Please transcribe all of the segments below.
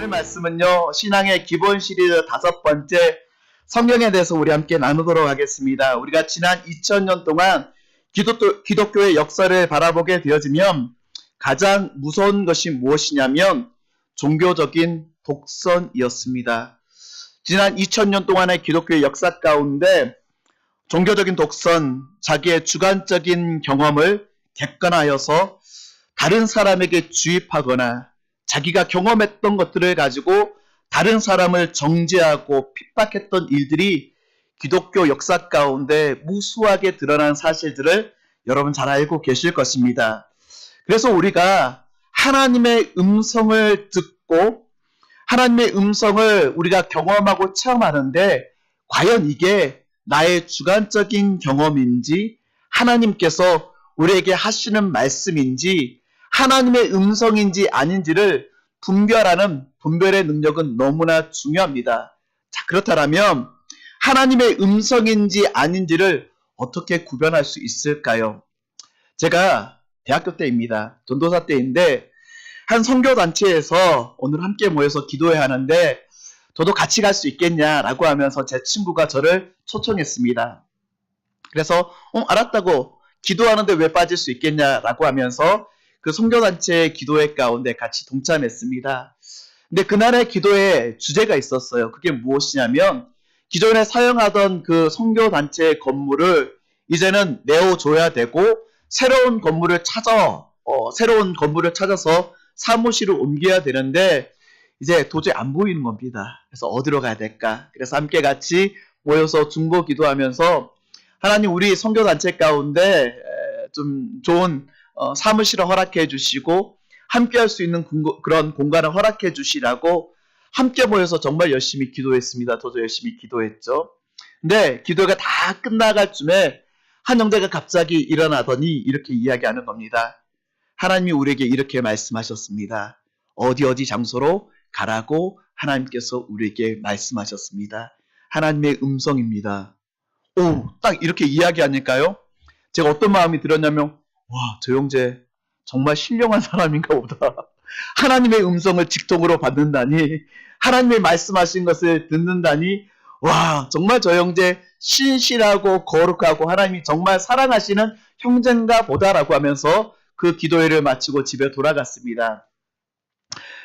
오늘 말씀은요, 신앙의 기본 시리즈 5번째 성경에 대해서 우리 함께 나누도록 하겠습니다. 우리가 지난 2000년 동안 기독교의 역사를 바라보게 되어지면 가장 무서운 것이 무엇이냐면 종교적인 독선이었습니다. 지난 2000년 동안의 기독교의 역사 가운데 종교적인 독선, 자기의 주관적인 경험을 객관하여서 다른 사람에게 주입하거나 자기가 경험했던 것들을 가지고 다른 사람을 정죄하고 핍박했던 일들이 기독교 역사 가운데 무수하게 드러난 사실들을 여러분 잘 알고 계실 것입니다. 그래서 우리가 하나님의 음성을 듣고 하나님의 음성을 우리가 경험하고 체험하는데 과연 이게 나의 주관적인 경험인지 하나님께서 우리에게 하시는 말씀인지 하나님의 음성인지 아닌지를 분별의 능력은 너무나 중요합니다. 자, 그렇다면 하나님의 음성인지 아닌지를 어떻게 구별할 수 있을까요? 제가 대학교 때입니다. 전도사 때인데 한 선교단체에서 오늘 함께 모여서 기도해야 하는데 저도 같이 갈 수 있겠냐라고 하면서 제 친구가 저를 초청했습니다. 그래서 알았다고 기도하는데 왜 빠질 수 있겠냐라고 하면서 그 선교단체의 기도회 가운데 같이 동참했습니다. 근데 그날의 기도회 주제가 있었어요. 그게 무엇이냐면 기존에 사용하던 그 선교단체의 건물을 이제는 내어줘야 되고 새로운 건물을 찾아서 사무실을 옮겨야 되는데 이제 도저히 안 보이는 겁니다. 그래서 어디로 가야 될까? 그래서 함께 같이 모여서 중보 기도하면서 하나님 우리 선교단체 가운데 좀 좋은 사무실을 허락해 주시고 함께 할 수 있는 그런 공간을 허락해 주시라고 함께 모여서 정말 열심히 기도했습니다. 저도 열심히 기도했죠. 근데 기도가 다 끝나갈 쯤에 한 형제가 갑자기 일어나더니 이렇게 이야기하는 겁니다. 하나님이 우리에게 이렇게 말씀하셨습니다. 어디 장소로 가라고 하나님께서 우리에게 말씀하셨습니다. 하나님의 음성입니다. 딱 이렇게 이야기하니까요. 제가 어떤 마음이 들었냐면 와, 저 형제 정말 신령한 사람인가 보다. 하나님의 음성을 직통으로 받는다니, 하나님의 말씀하신 것을 듣는다니, 와, 정말 저 형제 신실하고 거룩하고 하나님이 정말 사랑하시는 형제인가 보다라고 하면서 그 기도회를 마치고 집에 돌아갔습니다.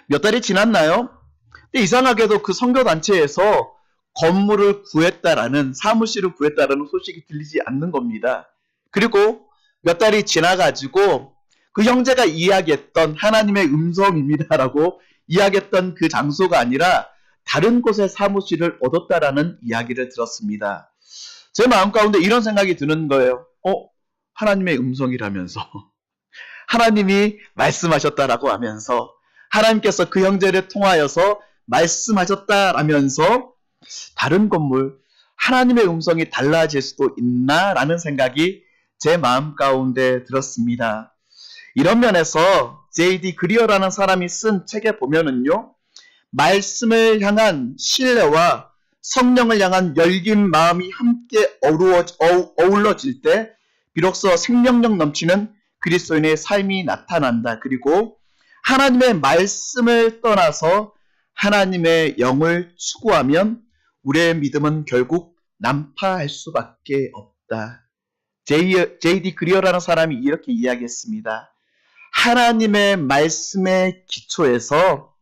몇 달이 지났나요? 근데 이상하게도 그 선교단체에서 건물을 구했다라는, 사무실을 구했다라는 소식이 들리지 않는 겁니다. 그리고 몇 달이 지나가지고 그 형제가 이야기했던 하나님의 음성입니다라고 이야기했던 그 장소가 아니라 다른 곳에 사무실을 얻었다라는 이야기를 들었습니다. 제 마음 가운데 이런 생각이 드는 거예요. 하나님의 음성이라면서 하나님이 말씀하셨다라고 하면서 하나님께서 그 형제를 통하여서 말씀하셨다라면서 다른 건물 하나님의 음성이 달라질 수도 있나라는 생각이 제 마음 가운데 들었습니다. 이런 면에서 J.D. 그리어라는 사람이 쓴 책에 보면은요, 말씀을 향한 신뢰와 성령을 향한 열린 마음이 함께 어우러질 때 비로소 생명력 넘치는 그리스도인의 삶이 나타난다. 그리고 하나님의 말씀을 떠나서 하나님의 영을 추구하면 우리의 믿음은 결국 난파할 수밖에 없다. J.D. 그리어라는 사람이 이렇게 이야기했습니다. 하나님의 말씀의 기초에서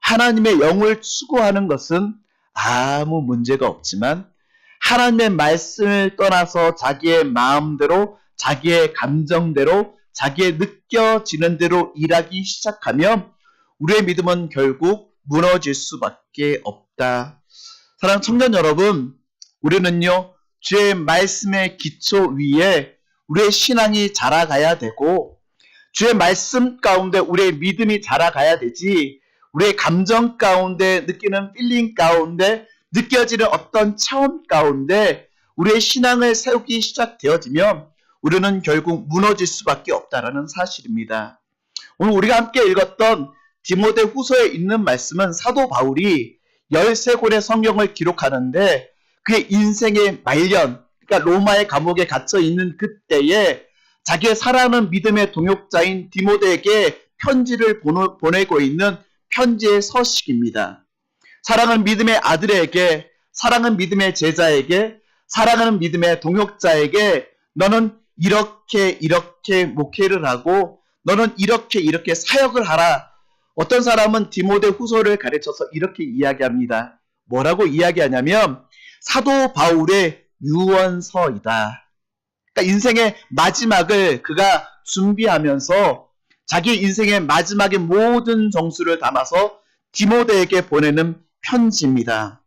하나님의 영을 추구하는 것은 아무 문제가 없지만 하나님의 말씀을 떠나서 자기의 마음대로, 자기의 감정대로, 자기의 느껴지는 대로 일하기 시작하면 우리의 믿음은 결국 무너질 수밖에 없다. 사랑하는 청년 여러분, 우리는요, 주의 말씀의 기초 위에 우리의 신앙이 자라가야 되고 주의 말씀 가운데 우리의 믿음이 자라가야 되지 우리의 감정 가운데 느끼는 필링 가운데 느껴지는 어떤 체험 가운데 우리의 신앙을 세우기 시작되어지면 우리는 결국 무너질 수밖에 없다라는 사실입니다. 오늘 우리가 함께 읽었던 디모데 후서에 있는 말씀은 사도 바울이 13권의 성경을 기록하는데 그의 인생의 말년, 그러니까 로마의 감옥에 갇혀 있는 그때에 자기의 사랑하는 믿음의 동역자인 디모데에게 편지를 보내고 있는 편지의 서식입니다. 사랑하는 믿음의 아들에게, 사랑하는 믿음의 제자에게, 사랑하는 믿음의 동역자에게 너는 이렇게 목회를 하고 너는 이렇게 사역을 하라. 어떤 사람은 디모데 후서를 가르쳐서 이렇게 이야기합니다. 뭐라고 이야기하냐면 사도 바울의 유언서이다. 그러니까 인생의 마지막을 그가 준비하면서 자기 인생의 마지막의 모든 정수를 담아서 디모데에게 보내는 편지입니다.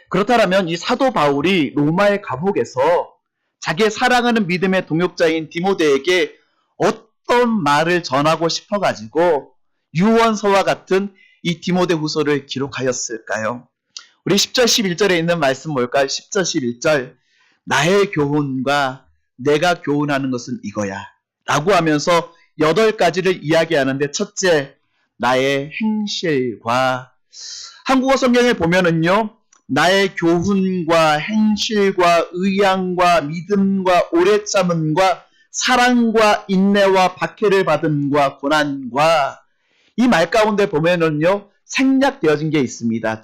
그렇다면 이 사도 바울이 로마의 감옥에서 자기의 사랑하는 믿음의 동역자인 디모데에게 어떤 말을 전하고 싶어가지고 유언서와 같은 이 디모데 후서를 기록하였을까요? 우리 10절 11절에 있는 말씀 뭘까요? 10절 11절 나의 교훈과 내가 교훈하는 것은 이거야 라고 하면서 8가지를 이야기하는데 첫째, 나의 행실과 한국어 성경에 보면은요 나의 교훈과 행실과 의향과 믿음과 오래 참음과 사랑과 인내와 박해를 받음과 고난과 이 말 가운데 보면은요 생략되어진 게 있습니다.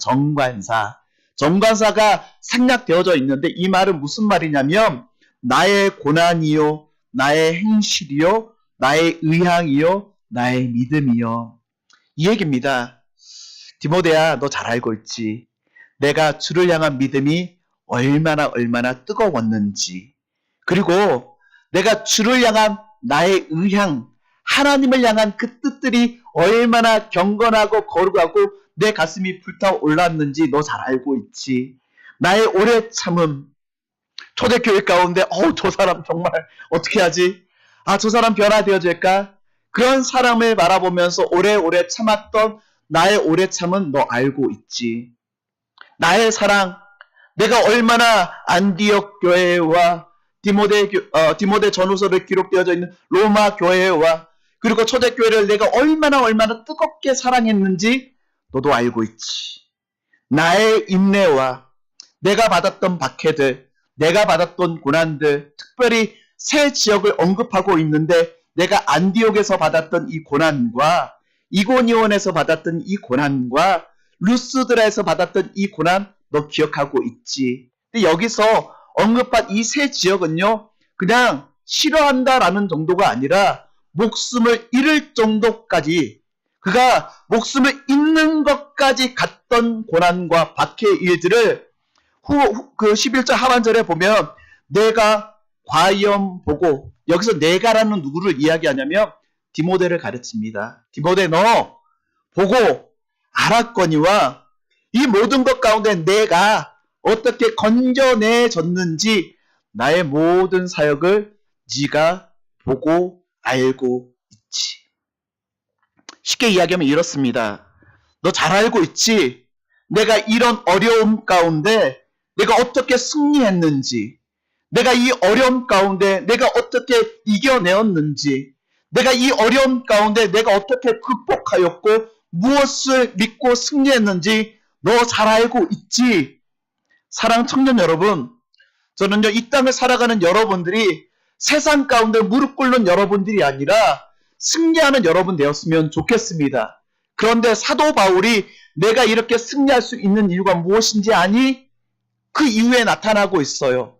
정관사가 생략되어져 있는데 이 말은 무슨 말이냐면 나의 고난이요 나의 행실이요 나의 의향이요 나의 믿음이요 이 얘기입니다. 디모데야 너 잘 알고 있지. 내가 주를 향한 믿음이 얼마나 뜨거웠는지 그리고 내가 주를 향한 나의 의향 하나님을 향한 그 뜻들이 얼마나 경건하고 거룩하고 내 가슴이 불타올랐는지 너 잘 알고 있지. 나의 오래 참음 초대교회 가운데 저 사람 정말 어떻게 하지? 저 사람 변화되어질까? 그런 사람을 바라보면서 오래 참았던 나의 오래 참은 너 알고 있지. 나의 사랑 내가 얼마나 안디옥 교회와 디모데 전후서를 기록되어져 있는 로마 교회와 그리고 초대교회를 내가 얼마나 뜨겁게 사랑했는지 너도 알고 있지. 나의 인내와 내가 받았던 박해들, 내가 받았던 고난들, 특별히 새 지역을 언급하고 있는데 내가 안디옥에서 받았던 이 고난과 이고니온에서 받았던 이 고난과 루스드라에서 받았던 이 고난 너 기억하고 있지. 근데 여기서 언급한 이 세 지역은요 그냥 싫어한다라는 정도가 아니라 목숨을 잃을 정도까지 그가 목숨을 잃는 것까지 갔던 고난과 박해의 일들을 그 11절 하반절에 보면 내가 과연 보고 여기서 내가라는 누구를 이야기하냐면 디모데를 가르칩니다. 디모데 너 보고 알았거니와 이 모든 것 가운데 내가 어떻게 건져내졌는지 나의 모든 사역을 네가 보고 알고 있지. 쉽게 이야기하면 이렇습니다. 너 잘 알고 있지? 내가 이런 어려움 가운데 내가 어떻게 승리했는지, 내가 이 어려움 가운데 내가 어떻게 이겨내었는지, 내가 이 어려움 가운데 내가 어떻게 극복하였고 무엇을 믿고 승리했는지 너 잘 알고 있지? 사랑 청년 여러분, 저는요 이 땅을 살아가는 여러분들이 세상 가운데 무릎 꿇는 여러분들이 아니라 승리하는 여러분 되었으면 좋겠습니다. 그런데 사도 바울이 내가 이렇게 승리할 수 있는 이유가 무엇인지 아니? 그 이유에 나타나고 있어요.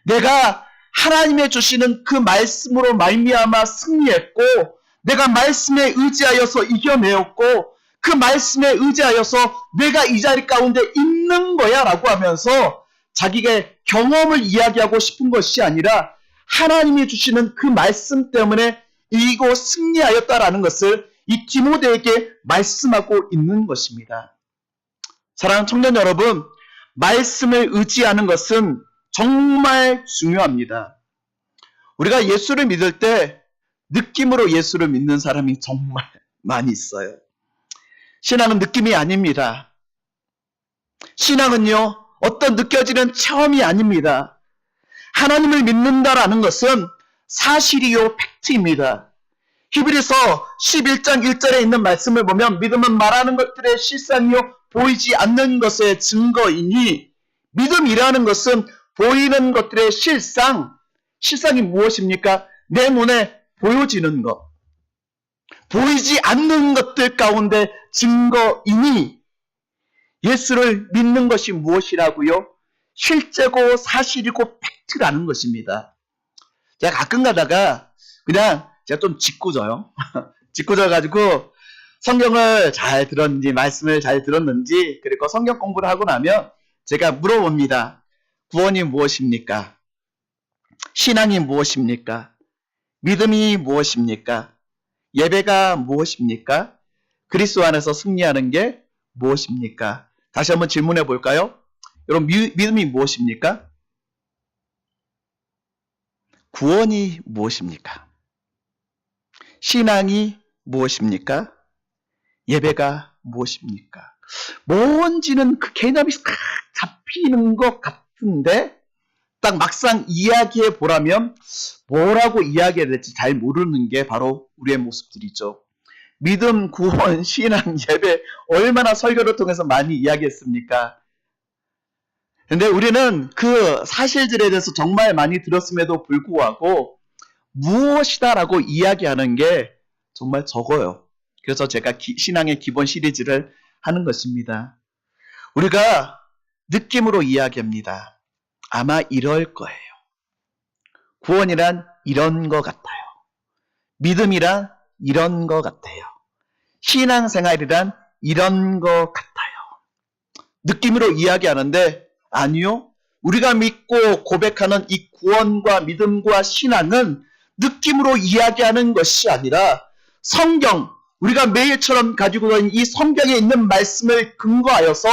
내가 하나님의 주시는 그 말씀으로 말미암아 승리했고 내가 말씀에 의지하여서 이겨내었고 그 말씀에 의지하여서 내가 이 자리 가운데 있는 거야 라고 하면서 자기가 경험을 이야기하고 싶은 것이 아니라 하나님이 주시는 그 말씀 때문에 이기고 승리하였다라는 것을 이 디모데에게 말씀하고 있는 것입니다. 사랑하는 청년 여러분, 말씀을 의지하는 것은 정말 중요합니다. 우리가 예수를 믿을 때 느낌으로 예수를 믿는 사람이 정말 많이 있어요. 신앙은 느낌이 아닙니다. 신앙은요, 어떤 느껴지는 체험이 아닙니다. 하나님을 믿는다라는 것은 사실이요, 팩트입니다. 히브리서 11장 1절에 있는 말씀을 보면 믿음은 말하는 것들의 실상이요, 보이지 않는 것의 증거이니 믿음이라는 것은 보이는 것들의 실상이 무엇입니까? 내 눈에 보여지는 것. 보이지 않는 것들 가운데 증거이니 예수를 믿는 것이 무엇이라고요? 실제고 사실이고 팩트라는 것입니다. 제가 가끔 가다가 그냥 제가 좀 짓궂어요. 짓궂어가지고 성경을 잘 들었는지 말씀을 잘 들었는지 그리고 성경 공부를 하고 나면 제가 물어봅니다. 구원이 무엇입니까? 신앙이 무엇입니까? 믿음이 무엇입니까? 예배가 무엇입니까? 그리스도 안에서 승리하는 게 무엇입니까? 다시 한번 질문해 볼까요? 여러분 믿음이 무엇입니까? 구원이 무엇입니까? 신앙이 무엇입니까? 예배가 무엇입니까? 뭔지는 그 개념이 딱 잡히는 것 같은데 딱 막상 이야기해 보라면 뭐라고 이야기해야 될지 잘 모르는 게 바로 우리의 모습들이죠. 믿음, 구원, 신앙, 예배 얼마나 설교를 통해서 많이 이야기했습니까? 근데 우리는 그 사실들에 대해서 정말 많이 들었음에도 불구하고 무엇이다라고 이야기하는 게 정말 적어요. 그래서 제가 신앙의 기본 시리즈를 하는 것입니다. 우리가 느낌으로 이야기합니다. 아마 이럴 거예요. 구원이란 이런 것 같아요. 믿음이란 이런 것 같아요. 신앙생활이란 이런 것 같아요. 느낌으로 이야기하는데 아니요. 우리가 믿고 고백하는 이 구원과 믿음과 신앙은 느낌으로 이야기하는 것이 아니라 성경, 우리가 매일처럼 가지고 있는 이 성경에 있는 말씀을 근거하여서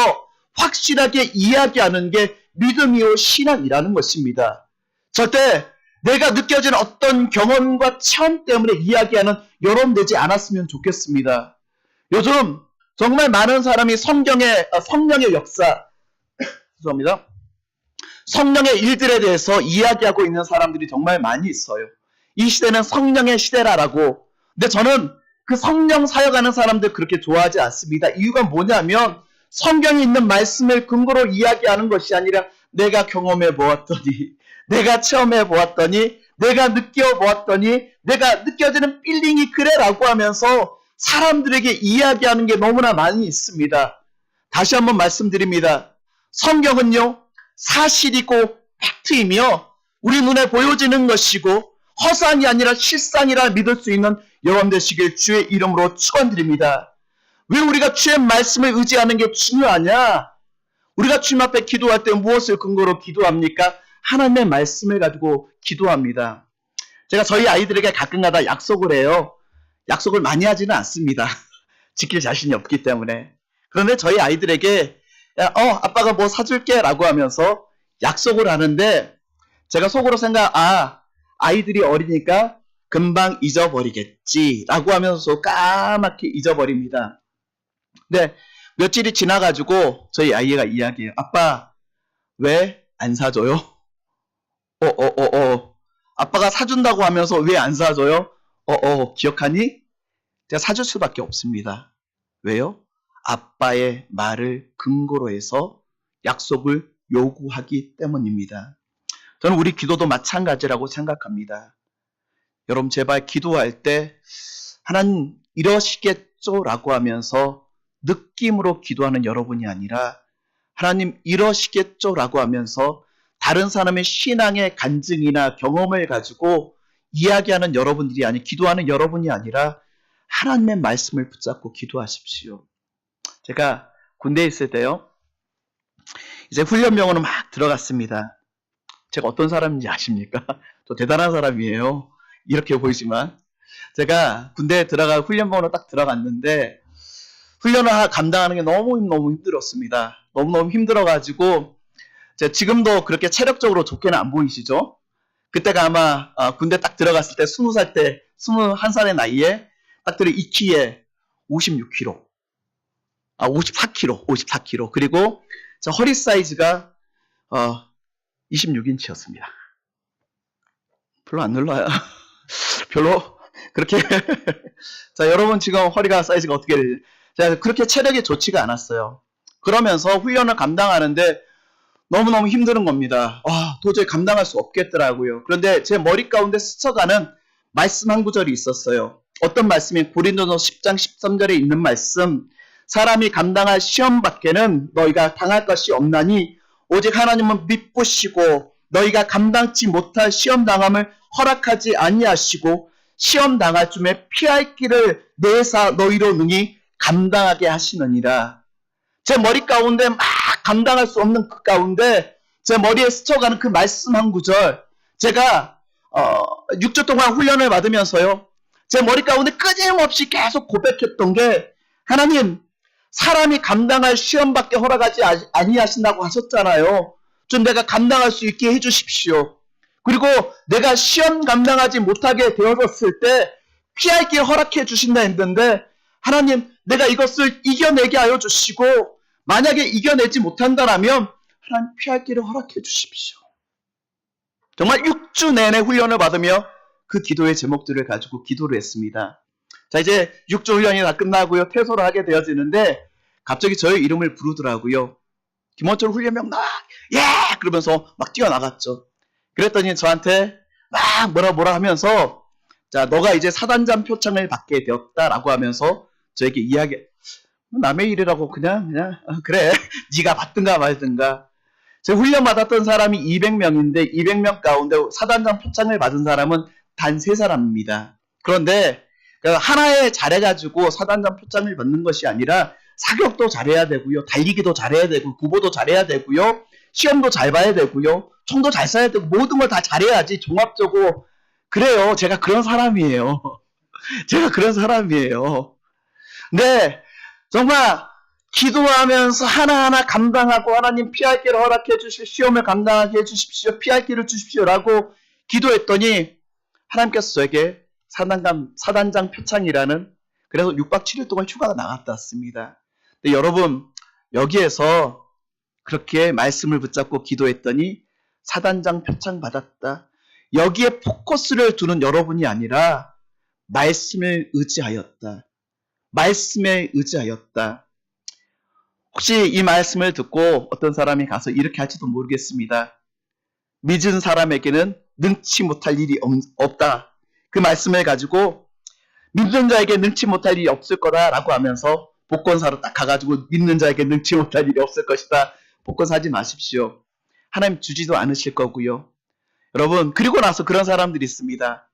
확실하게 이야기하는 게 믿음이요 신앙이라는 것입니다. 절대 내가 느껴지는 어떤 경험과 체험 때문에 이야기하는 여러분 되지 않았으면 좋겠습니다. 요즘 정말 많은 사람이 성령의 역사, 죄송합니다. 성령의 일들에 대해서 이야기하고 있는 사람들이 정말 많이 있어요. 이 시대는 성령의 시대라고. 근데 저는 그 성령 사역하는 사람들 그렇게 좋아하지 않습니다. 이유가 뭐냐면 성경에 있는 말씀을 근거로 이야기하는 것이 아니라 내가 경험해 보았더니, 내가 체험해 보았더니, 내가 느껴 보았더니, 내가 느껴지는 필링이 그래라고 하면서 사람들에게 이야기하는 게 너무나 많이 있습니다. 다시 한번 말씀드립니다. 성경은요, 사실이고 팩트이며 우리 눈에 보여지는 것이고 허상이 아니라 실상이라 믿을 수 있는 여러분 되시길 주의 이름으로 축원드립니다. 왜 우리가 주의 말씀을 의지하는 게 중요하냐? 우리가 주님 앞에 기도할 때 무엇을 근거로 기도합니까? 하나님의 말씀을 가지고 기도합니다. 제가 저희 아이들에게 가끔가다 약속을 해요. 약속을 많이 하지는 않습니다. 지킬 자신이 없기 때문에. 그런데 저희 아이들에게 아빠가 뭐 사줄게 라고 하면서 약속을 하는데 제가 속으로 아이들이 어리니까 금방 잊어버리겠지 라고 하면서 까맣게 잊어버립니다. 근데 며칠이 지나가지고 저희 아이가 이야기해요. 아빠 왜 안 사줘요? 아빠가 사준다고 하면서 왜 안 사줘요? 기억하니? 제가 사줄 수밖에 없습니다. 왜요? 아빠의 말을 근거로 해서 약속을 요구하기 때문입니다. 저는 우리 기도도 마찬가지라고 생각합니다. 여러분 제발 기도할 때 하나님 이러시겠죠? 라고 하면서 느낌으로 기도하는 여러분이 아니라 하나님 이러시겠죠? 라고 하면서 다른 사람의 신앙의 간증이나 경험을 가지고 이야기하는 여러분들이 아니 기도하는 여러분이 아니라 하나님의 말씀을 붙잡고 기도하십시오. 제가 군대에 있을 때요. 이제 훈련병으로 막 들어갔습니다. 제가 어떤 사람인지 아십니까? 저 대단한 사람이에요. 이렇게 보이지만 제가 군대에 들어가 훈련병으로 딱 들어갔는데 훈련을 감당하는 게 너무너무 힘들었습니다. 너무너무 힘들어가지고 제가 지금도 그렇게 체력적으로 좋게는 안 보이시죠? 그때가 아마 군대 딱 들어갔을 때 20살 때 21살의 나이에 딱 들어 2키에 56kg 54kg 그리고 저 허리 사이즈가 26인치였습니다. 별로 안 눌러요. 별로 그렇게 자 여러분 지금 허리가 사이즈가 어떻게 되지? 자 그렇게 체력이 좋지가 않았어요. 그러면서 훈련을 감당하는데 너무너무 힘든 겁니다. 도저히 감당할 수 없겠더라고요. 그런데 제 머리 가운데 스쳐가는 말씀 한 구절이 있었어요. 어떤 말씀이 고린도서 10장 13절에 있는 말씀, 사람이 감당할 시험 밖에는 너희가 당할 것이 없나니 오직 하나님은 믿으시고 너희가 감당치 못할 시험 당함을 허락하지 아니하시고 시험 당할 쯤에 피할 길을 내사 너희로 능히 감당하게 하시느니라. 제 머리 가운데 막 감당할 수 없는 그 가운데 제 머리에 스쳐가는 그 말씀 한 구절, 제가 6주 동안 훈련을 받으면서요, 제 머리 가운데 끊임없이 계속 고백했던 게, 하나님, 사람이 감당할 시험밖에 허락하지 아니하신다고 하셨잖아요. 좀 내가 감당할 수 있게 해주십시오. 그리고 내가 시험 감당하지 못하게 되어졌을 때 피할 길 허락해 주신다 했는데, 하나님, 내가 이것을 이겨내게 하여 주시고 만약에 이겨내지 못한다라면 하나님 피할 길을 허락해 주십시오. 정말 6주 내내 훈련을 받으며 그 기도의 제목들을 가지고 기도를 했습니다. 자, 이제 6주 훈련이 다 끝나고요, 퇴소를 하게 되어지는데 갑자기 저의 이름을 부르더라고요. 김원철 훈련병 나와! 예! 그러면서 막 뛰어나갔죠. 그랬더니 저한테 막 뭐라 하면서, 자, 너가 이제 사단장 표창을 받게 되었다라고 하면서 저에게 이야기, 남의 일이라고 그냥 그래, 네가 받든가 말든가. 제 훈련 받았던 사람이 200명인데 200명 가운데 사단장 표창을 받은 사람은 단 3사람입니다. 그런데 하나에 잘해가지고 사단장 표창을 받는 것이 아니라 사격도 잘해야 되고요, 달리기도 잘해야 되고, 구보도 잘해야 되고요, 시험도 잘 봐야 되고요, 총도 잘 쏴야 되고, 모든 걸 다 잘해야지 종합적으로. 그래요, 제가 그런 사람이에요. 제가 그런 사람이에요. 네, 정말 기도하면서 하나하나 감당하고, 하나님 피할 길을 허락해 주십시오, 시험을 감당하게 해주십시오, 피할 길을 주십시오 라고 기도했더니 하나님께서 저에게 사단장 표창이라는, 그래서 6박 7일 동안 휴가가 나갔다 왔습니다. 근데 여러분, 여기에서 그렇게 말씀을 붙잡고 기도했더니 사단장 표창 받았다, 여기에 포커스를 두는 여러분이 아니라 말씀을 의지하였다. 말씀에 의지하였다. 혹시 이 말씀을 듣고 어떤 사람이 가서 이렇게 할지도 모르겠습니다. 믿은 사람에게는 능치 못할 일이 없다. 그 말씀을 가지고 믿는 자에게 능치 못할 일이 없을 거다라고 하면서 복권 사러 딱 가가지고 믿는 자에게 능치 못할 일이 없을 것이다, 복권 사지 마십시오. 하나님 주지도 않으실 거고요. 여러분, 그리고 나서 그런 사람들이 있습니다.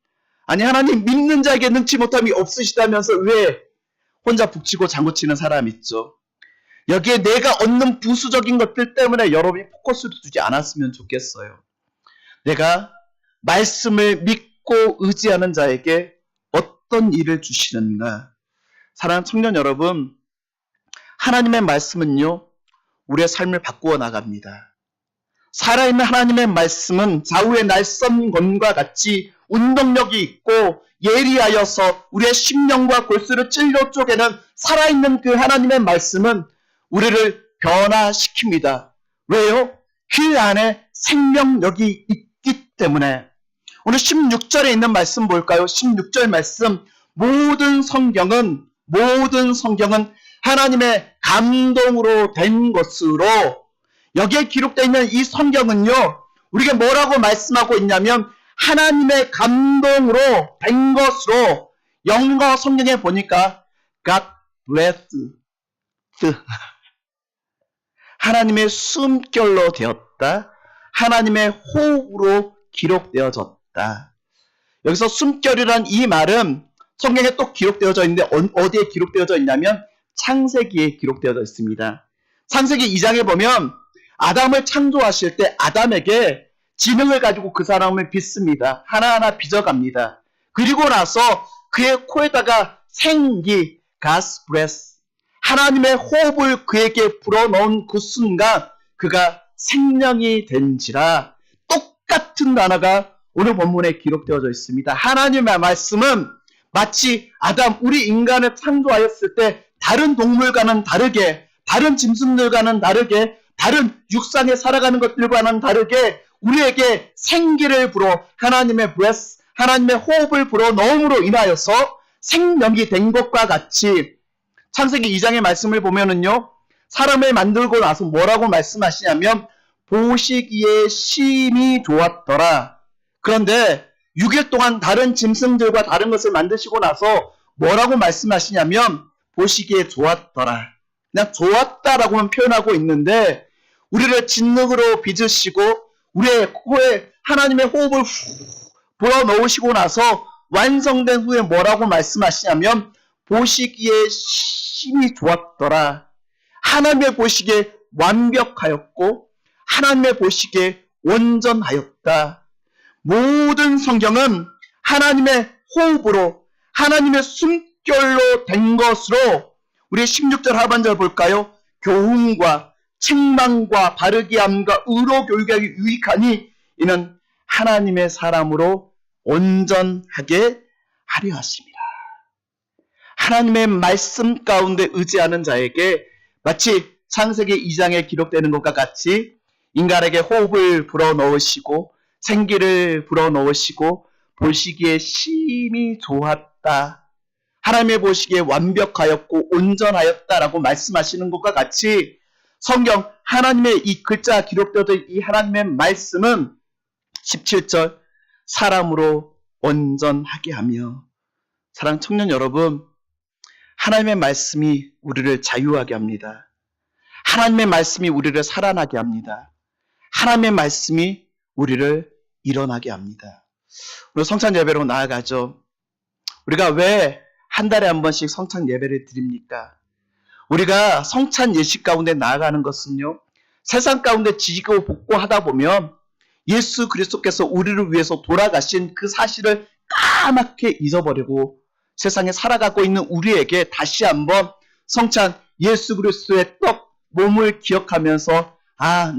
아니, 하나님 믿는 자에게 능치 못함이 없으시다면서 왜 혼자 북치고 장구치는 사람 있죠. 여기에 내가 얻는 부수적인 것들 때문에 여러분이 포커스를 두지 않았으면 좋겠어요. 내가 말씀을 믿고 의지하는 자에게 어떤 일을 주시는가. 사랑하는 청년 여러분, 하나님의 말씀은요, 우리의 삶을 바꾸어 나갑니다. 살아있는 하나님의 말씀은 좌우의 날선검과 같이 운동력이 있고 예리하여서 우리의 심령과 골수를 찔러 쪼개는 살아있는 그 하나님의 말씀은 우리를 변화시킵니다. 왜요? 그 안에 생명력이 있기 때문에. 오늘 16절에 있는 말씀 볼까요? 16절 말씀, 모든 성경은 하나님의 감동으로 된 것으로. 여기에 기록되어 있는 이 성경은요, 우리가 뭐라고 말씀하고 있냐면 하나님의 감동으로 된 것으로. 영어 성경에 보니까 God breathed, 하나님의 숨결로 되었다, 하나님의 호흡으로 기록되어졌다. 여기서 숨결이란 이 말은 성경에 또 기록되어져 있는데 어디에 기록되어져 있냐면 창세기에 기록되어져 있습니다. 창세기 2장에 보면 아담을 창조하실 때 아담에게 지능을 가지고 그 사람을 빚습니다. 하나하나 빚어갑니다. 그리고 나서 그의 코에다가 생기, God's breath, 하나님의 호흡을 그에게 불어넣은 그 순간 그가 생명이 된지라. 똑같은 단어가 오늘 본문에 기록되어져 있습니다. 하나님의 말씀은 마치 아담, 우리 인간을 창조하였을 때 다른 동물과는 다르게, 다른 짐승들과는 다르게, 다른 육상에 살아가는 것들과는 다르게 우리에게 생기를 불어, 하나님의 breath, 하나님의 호흡을 불어 넣음으로 인하여서 생명이 된 것과 같이 창세기 2장의 말씀을 보면은요, 사람을 만들고 나서 뭐라고 말씀하시냐면 보시기에 심히 좋았더라. 그런데 6일 동안 다른 짐승들과 다른 것을 만드시고 나서 뭐라고 말씀하시냐면 보시기에 좋았더라. 그냥 좋았다라고만 표현하고 있는데 우리를 진흙으로 빚으시고 우리의 코에 하나님의 호흡을 후 불어넣으시고 나서 완성된 후에 뭐라고 말씀하시냐면 보시기에 심히 좋았더라. 하나님의 보시기에 완벽하였고 하나님의 보시기에 온전하였다. 모든 성경은 하나님의 호흡으로 하나님의 숨결로 된 것으로 우리 16절 하반절 볼까요? 교훈과 책망과 바르게 함과 의로 교육하기 유익하니 이는 하나님의 사람으로 온전하게 하려 하심이라. 하나님의 말씀 가운데 의지하는 자에게 마치 창세기 2장에 기록되는 것과 같이 인간에게 호흡을 불어넣으시고 생기를 불어넣으시고 보시기에 심히 좋았다. 하나님의 보시기에 완벽하였고 온전하였다라고 말씀하시는 것과 같이 성경 하나님의 이 글자 기록되어진 이 하나님의 말씀은 17절 사람으로 온전하게 하며 사랑 청년 여러분 하나님의 말씀이 우리를 자유하게 합니다. 하나님의 말씀이 우리를 살아나게 합니다. 하나님의 말씀이 우리를 일어나게 합니다. 오늘 성찬 예배로 나아가죠. 우리가 왜 한 달에 한 번씩 성찬 예배를 드립니까? 우리가 성찬 예식 가운데 나아가는 것은요. 세상 가운데 지지고 볶고하다 보면 예수 그리스도께서 우리를 위해서 돌아가신 그 사실을 까맣게 잊어버리고 세상에 살아가고 있는 우리에게 다시 한번 성찬 예수 그리스도의 떡 몸을 기억하면서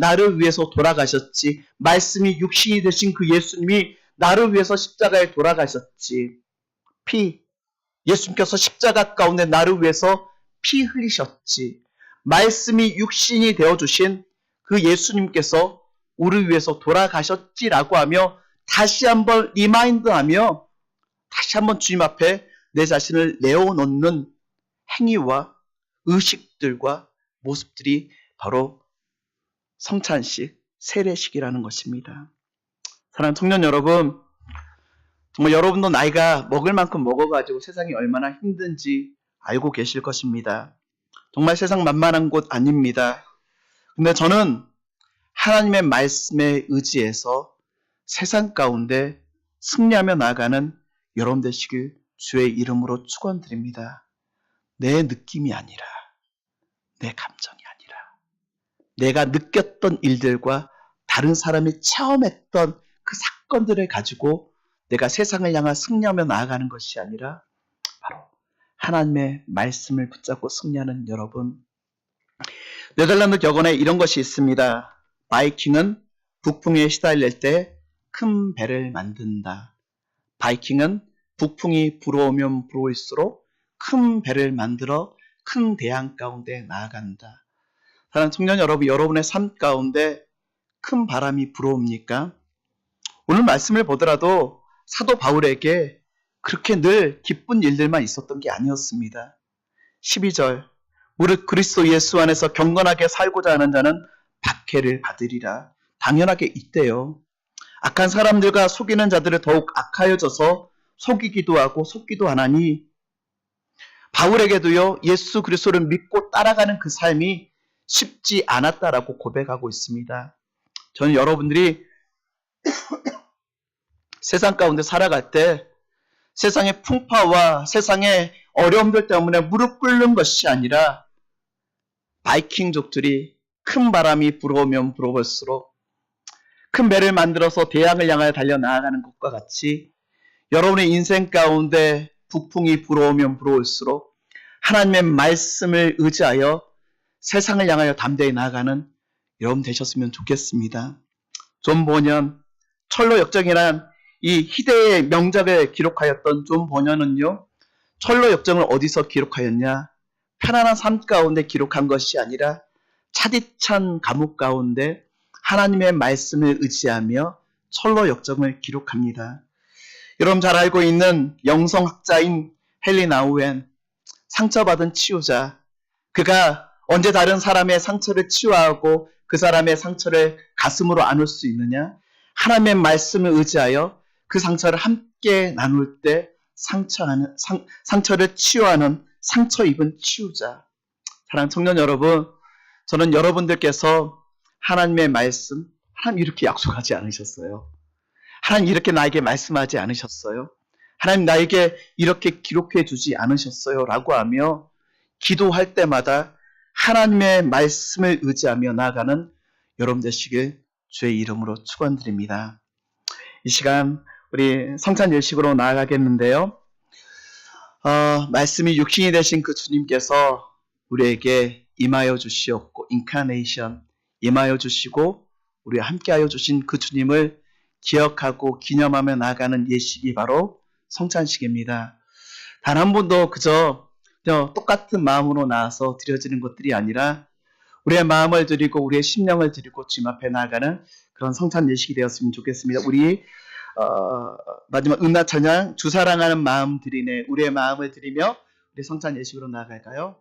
나를 위해서 돌아가셨지. 말씀이 육신이 되신 그 예수님이 나를 위해서 십자가에 돌아가셨지. 예수님께서 십자가 가운데 나를 위해서 피 흘리셨지. 말씀이 육신이 되어주신 그 예수님께서 우리를 위해서 돌아가셨지라고 하며 다시 한번 리마인드하며 다시 한번 주님 앞에 내 자신을 내어놓는 행위와 의식들과 모습들이 바로 성찬식, 세례식이라는 것입니다. 사랑하는 청년 여러분, 정말 여러분도 나이가 먹을 만큼 먹어가지고 세상이 얼마나 힘든지 알고 계실 것입니다. 정말 세상 만만한 곳 아닙니다. 근데 저는 하나님의 말씀에 의지해서 세상 가운데 승리하며 나아가는 여러분 되시길 주의 이름으로 축원드립니다. 내 느낌이 아니라 내 감정이 아니라 내가 느꼈던 일들과 다른 사람이 체험했던 그 사건들을 가지고 내가 세상을 향한 승리하며 나아가는 것이 아니라 바로 하나님의 말씀을 붙잡고 승리하는 여러분. 네덜란드 격언에 이런 것이 있습니다. 바이킹은 북풍에 시달릴 때 큰 배를 만든다. 바이킹은 북풍이 불어오면 불어올수록 큰 배를 만들어 큰 대양 가운데 나아간다. 사랑하는 청년 여러분, 여러분의 삶 가운데 큰 바람이 불어옵니까? 오늘 말씀을 보더라도 사도 바울에게 그렇게 늘 기쁜 일들만 있었던 게 아니었습니다. 12절 무릇 그리스도 예수 안에서 경건하게 살고자 하는 자는 박해를 받으리라. 당연하게 있대요. 악한 사람들과 속이는 자들을 더욱 악하여져서 속이기도 하고 속기도 하나니 바울에게도요 예수 그리스도를 믿고 따라가는 그 삶이 쉽지 않았다라고 고백하고 있습니다. 저는 여러분들이 세상 가운데 살아갈 때 세상의 풍파와 세상의 어려움들 때문에 무릎 꿇는 것이 아니라 바이킹족들이 큰 바람이 불어오면 불어올수록 큰 배를 만들어서 대양을 향하여 달려나아가는 것과 같이 여러분의 인생 가운데 북풍이 불어오면 불어올수록 하나님의 말씀을 의지하여 세상을 향하여 담대히 나아가는 여러분 되셨으면 좋겠습니다. 존 버년, 철로 역정이란 이 희대의 명작을 기록하였던 존 버년은요, 철로 역정을 어디서 기록하였냐? 편안한 삶 가운데 기록한 것이 아니라 차디찬 감옥 가운데 하나님의 말씀을 의지하며 철로 역정을 기록합니다. 여러분 잘 알고 있는 영성학자인 헨리 나우엔, 상처받은 치유자, 그가 언제 다른 사람의 상처를 치유하고 그 사람의 상처를 가슴으로 안을 수 있느냐? 하나님의 말씀을 의지하여 그 상처를 함께 나눌 때 상처를 치유하는 상처 입은 치유자. 사랑하는 청년 여러분, 저는 여러분들께서 하나님의 말씀, 하나님 이렇게 약속하지 않으셨어요. 하나님 이렇게 나에게 말씀하지 않으셨어요. 하나님 나에게 이렇게 기록해 주지 않으셨어요. 라고 하며 기도할 때마다 하나님의 말씀을 의지하며 나아가는 여러분 되시길 주의 이름으로 축원드립니다. 이 시간 우리 성찬 예식으로 나아가겠는데요. 말씀이 육신이 되신 그 주님께서 우리에게 임하여 주시었고 인카네이션 임하여 주시고 우리와 함께하여 주신 그 주님을 기억하고 기념하며 나아가는 예식이 바로 성찬식입니다. 단 한 번도 그저 똑같은 마음으로 나와서 드려지는 것들이 아니라 우리의 마음을 드리고 우리의 심령을 드리고 주님 앞에 나아가는 그런 성찬 예식이 되었으면 좋겠습니다. 우리 마지막 은나 찬양 주 사랑하는 마음 드리네 우리의 마음을 드리며 우리 성찬 예식으로 나아갈까요?